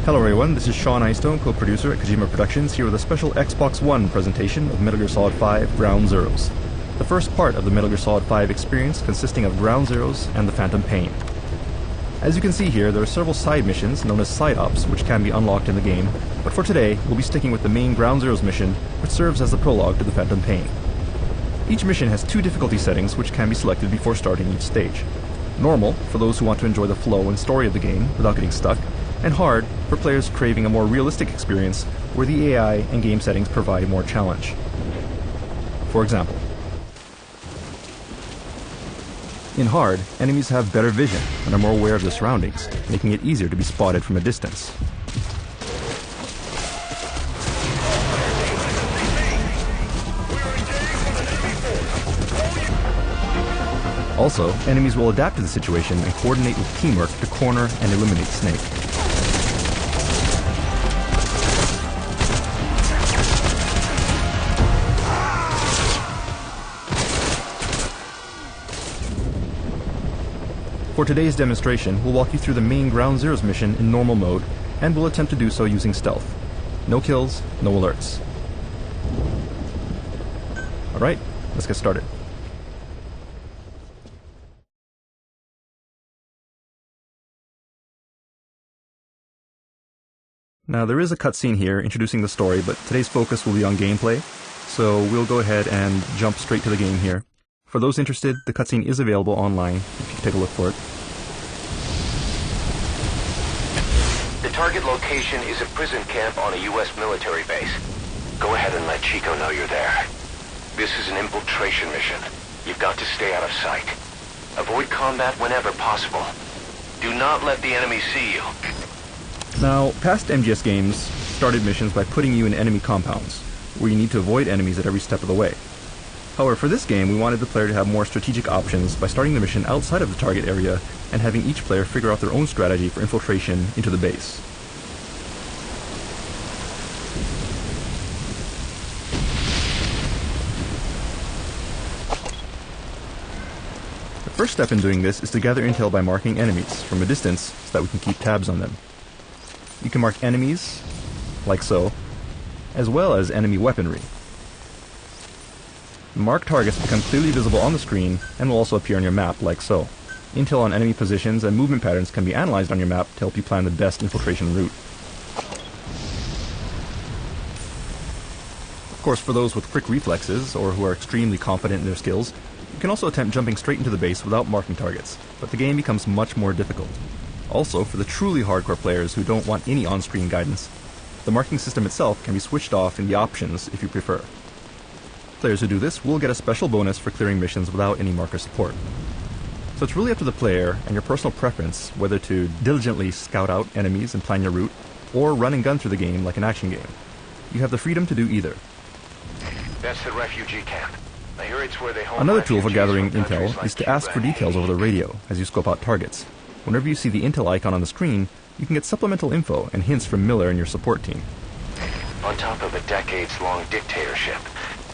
Hello everyone, this is Sean Einstone, co-producer at Kojima Productions, here with a special Xbox One presentation of Metal Gear Solid 5 Ground Zeroes. The first part of the Metal Gear Solid 5 experience consisting of Ground Zeroes and the Phantom Pain. As you can see here, there are several side missions known as side ops which can be unlocked in the game, but for today we'll be sticking with the main Ground Zeroes mission, which serves as the prologue to the Phantom Pain. Each mission has two difficulty settings which can be selected before starting each stage. Normal, for those who want to enjoy the flow and story of the game without getting stuck, and hard, for players craving a more realistic experience where the AI and game settings provide more challenge. For example, in hard, enemies have better vision and are more aware of their surroundings, making it easier to be spotted from a distance. Also, enemies will adapt to the situation and coordinate with teamwork to corner and eliminate Snake. For today's demonstration, we'll walk you through the main Ground Zeroes mission in normal mode, and we'll attempt to do so using stealth. No kills, no alerts. Alright, let's get started. Now there is a cutscene here introducing the story, but today's focus will be on gameplay, so we'll go ahead and jump straight to the game here. For those interested, the cutscene is available online, if you can take a look for it. The target location is a prison camp on a U.S. military base. Go ahead and let Chico know you're there. This is an infiltration mission. You've got to stay out of sight. Avoid combat whenever possible. Do not let the enemy see you. Now, past MGS games started missions by putting you in enemy compounds, where you need to avoid enemies at every step of the way. However, for this game, we wanted the player to have more strategic options by starting the mission outside of the target area and having each player figure out their own strategy for infiltration into the base. The first step in doing this is to gather intel by marking enemies from a distance so that we can keep tabs on them. You can mark enemies, like so, as well as enemy weaponry. Marked targets become clearly visible on the screen and will also appear on your map, like so. Intel on enemy positions and movement patterns can be analyzed on your map to help you plan the best infiltration route. Of course, for those with quick reflexes, or who are extremely confident in their skills, you can also attempt jumping straight into the base without marking targets, but the game becomes much more difficult. Also, for the truly hardcore players who don't want any on-screen guidance, the marking system itself can be switched off in the options if you prefer. Players who do this will get a special bonus for clearing missions without any marker support. So it's really up to the player and your personal preference whether to diligently scout out enemies and plan your route, or run and gun through the game like an action game. You have the freedom to do either. That's the refugee camp. I hear it's where they hold Another tool for refugees gathering from countries intel like is to ask for Cuba and details over the radio as you scope out targets. Whenever you see the intel icon on the screen, you can get supplemental info and hints from Miller and your support team. On top of a decades-long dictatorship,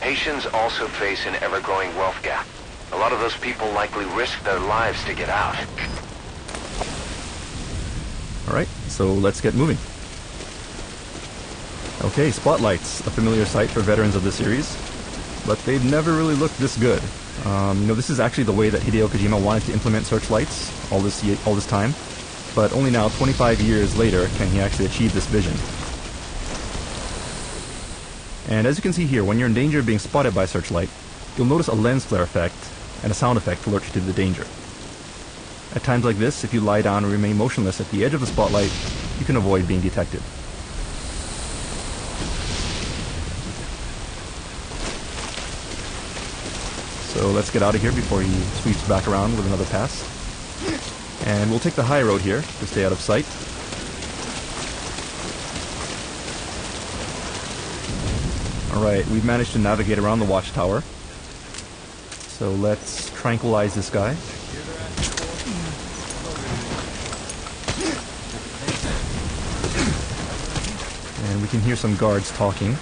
Haitians also face an ever-growing wealth gap. A lot of those people likely risk their lives to get out. Alright, so let's get moving. Okay, spotlights, a familiar sight for veterans of the series, but they've never really looked this good. This is actually the way that Hideo Kojima wanted to implement searchlights all this time, but only now, 25 years later, can he actually achieve this vision. And as you can see here, when you're in danger of being spotted by a searchlight, you'll notice a lens flare effect and a sound effect to alert you to the danger. At times like this, if you lie down and remain motionless at the edge of the spotlight, you can avoid being detected. So let's get out of here before he sweeps back around with another pass. And we'll take the high road here to stay out of sight. Alright, we've managed to navigate around the watchtower. So let's tranquilize this guy. And we can hear some guards talking.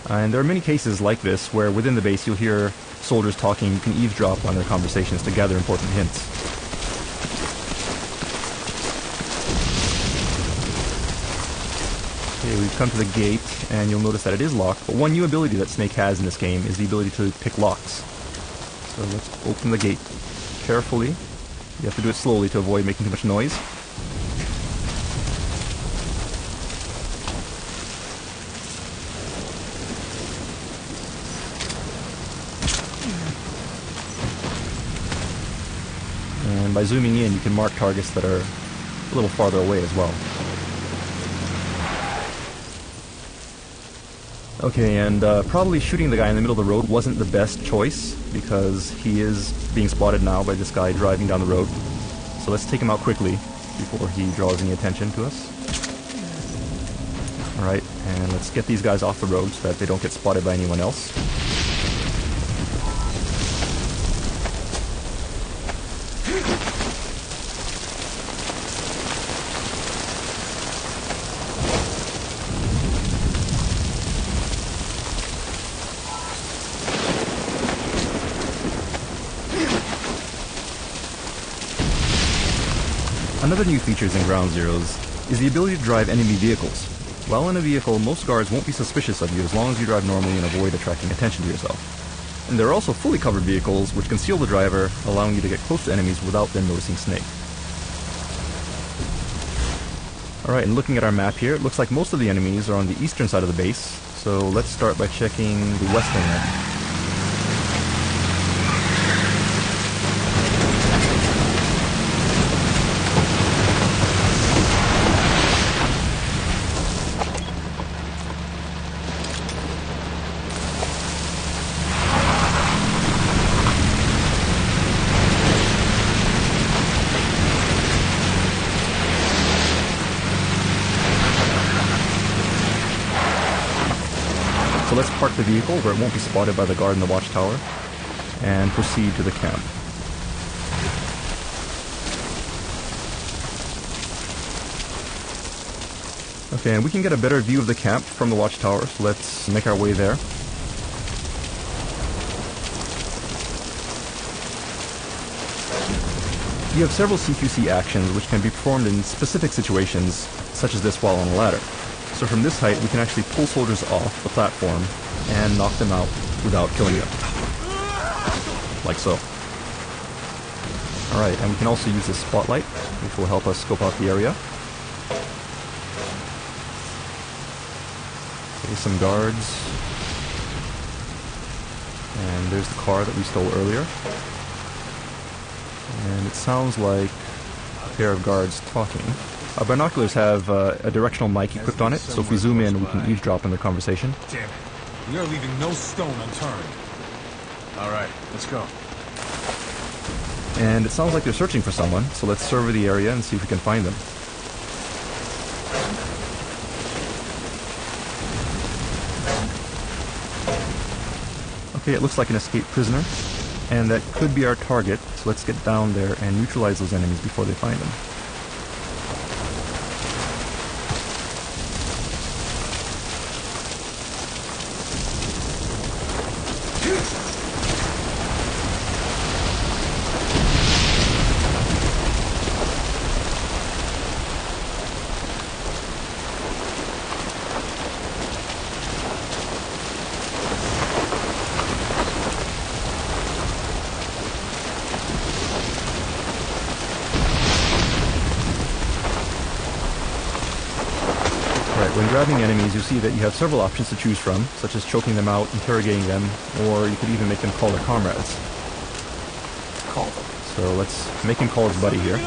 And there are many cases like this where within the base you'll hear soldiers talking. You can eavesdrop on their conversations to gather important hints. Okay, we've come to the gate, and you'll notice that it is locked, but one new ability that Snake has in this game is the ability to pick locks. So let's open the gate carefully. You have to do it slowly to avoid making too much noise. And by zooming in, you can mark targets that are a little farther away as well. Okay, and probably shooting the guy in the middle of the road wasn't the best choice, because he is being spotted now by this guy driving down the road. So let's take him out quickly before he draws any attention to us. Alright, and let's get these guys off the road so that they don't get spotted by anyone else. Another new feature in Ground Zeroes is the ability to drive enemy vehicles. While in a vehicle, most guards won't be suspicious of you as long as you drive normally and avoid attracting attention to yourself. And there are also fully covered vehicles which conceal the driver, allowing you to get close to enemies without them noticing Snake. Alright, and looking at our map here, it looks like most of the enemies are on the eastern side of the base, so let's start by checking the western map. So let's park the vehicle where it won't be spotted by the guard in the watchtower, and proceed to the camp. Okay, and we can get a better view of the camp from the watchtower, so let's make our way there. You have several CQC actions which can be performed in specific situations, such as this while on a ladder. So from this height, we can actually pull soldiers off the platform and knock them out without killing them. Like so. Alright, and we can also use this spotlight, which will help us scope out the area. Okay, some guards. And there's the car that we stole earlier. And it sounds like a pair of guards talking. Our binoculars have a directional mic equipped on it, so if we zoom in, we can eavesdrop on their conversation. Damn it. We are leaving no stone unturned. Alright, let's go. And it sounds like they're searching for someone, so let's survey the area and see if we can find them. Okay, it looks like an escaped prisoner, and that could be our target, so let's get down there and neutralize those enemies before they find them. When grabbing enemies, you see that you have several options to choose from, such as choking them out, interrogating them, or you could even make them call their comrades. Call them. So let's make him call his buddy here.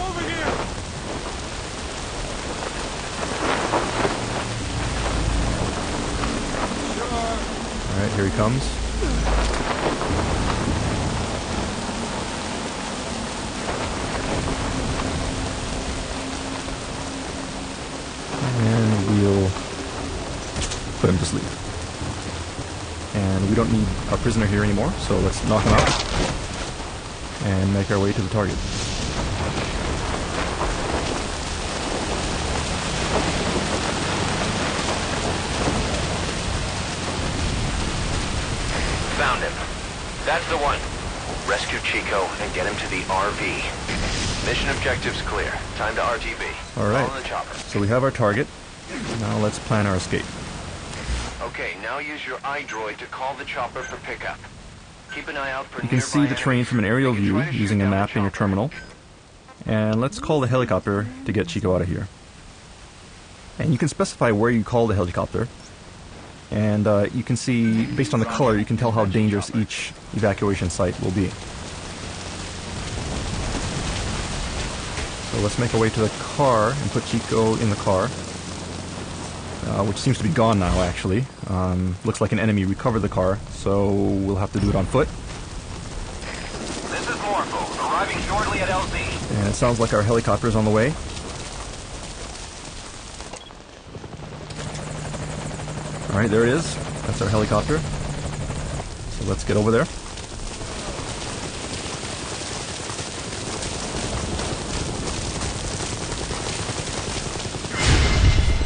Alright, here he comes. And we'll put him to sleep. And we don't need our prisoner here anymore, so let's knock him out and make our way to the target. Found him. That's the one. Rescue Chico and get him to the RV. Mission objectives clear. Time to RTB. Alright, Follow the chopper. so we have our target, Now let's plan our escape. Okay, now use your iDroid to call the chopper for pickup. Keep an eye out for You can see the terrain from an aerial view using a map in your terminal. And let's call the helicopter to get Chico out of here. And you can specify where you call the helicopter. And you can see, based on the color, you can tell how dangerous each evacuation site will be. So let's make our way to the car and put Chico in the car. Which seems to be gone now, actually. Looks like an enemy recovered the car, so we'll have to do it on foot. This is Morpho, arriving shortly at LZ. And it sounds like our helicopter is on the way. Alright, there it is. That's our helicopter. So let's get over there.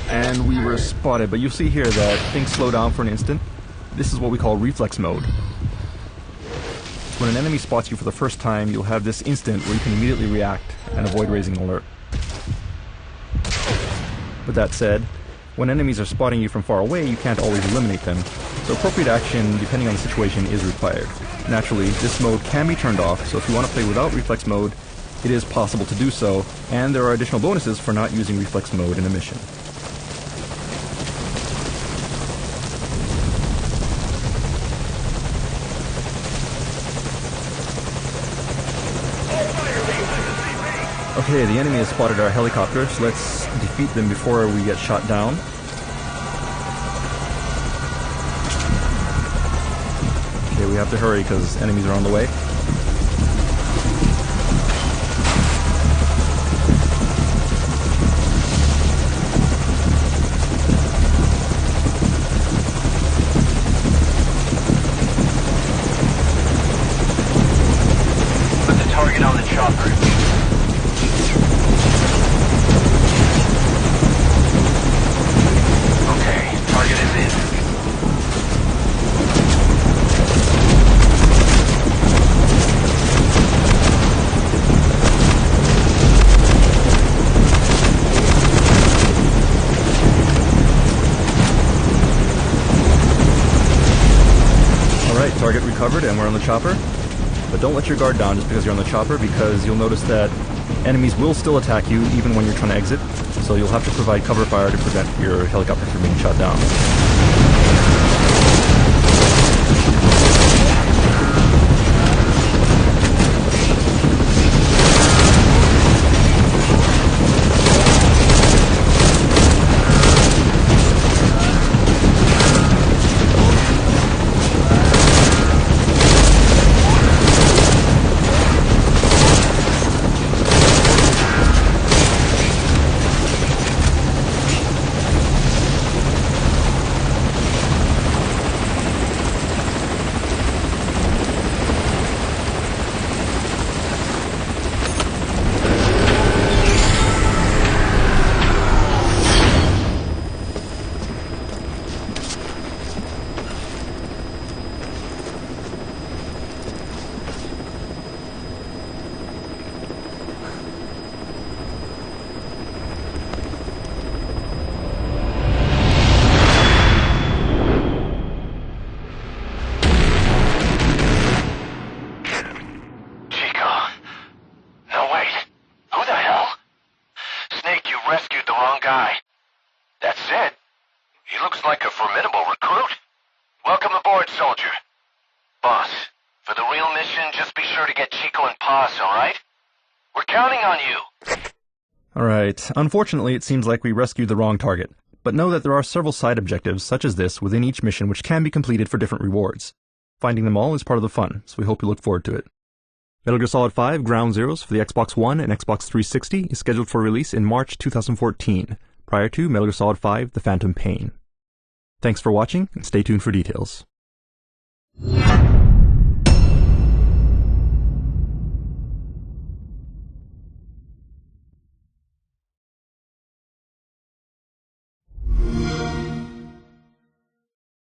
And we were spotted, but you see here that things slow down for an instant. This is what we call reflex mode. When an enemy spots you for the first time, you'll have this instant where you can immediately react and avoid raising an alert. With that said, when enemies are spotting you from far away, you can't always eliminate them, so appropriate action, depending on the situation, is required. Naturally, this mode can be turned off, so if you want to play without reflex mode, it is possible to do so, and there are additional bonuses for not using reflex mode in a mission. Okay, the enemy has spotted our helicopter, so let's defeat them before we get shot down. Okay, we have to hurry because enemies are on the way. Put the target on the chopper. Target recovered, and we're on the chopper. But don't let your guard down just because you're on the chopper, because you'll notice that enemies will still attack you even when you're trying to exit, so you'll have to provide cover fire to prevent your helicopter from being shot down. Alright, unfortunately it seems like we rescued the wrong target, but know that there are several side objectives such as this within each mission which can be completed for different rewards. Finding them all is part of the fun, so we hope you look forward to it. Metal Gear Solid 5 Ground Zeroes for the Xbox One and Xbox 360 is scheduled for release in March 2014, prior to Metal Gear Solid 5 The Phantom Pain. Thanks for watching, and stay tuned for details.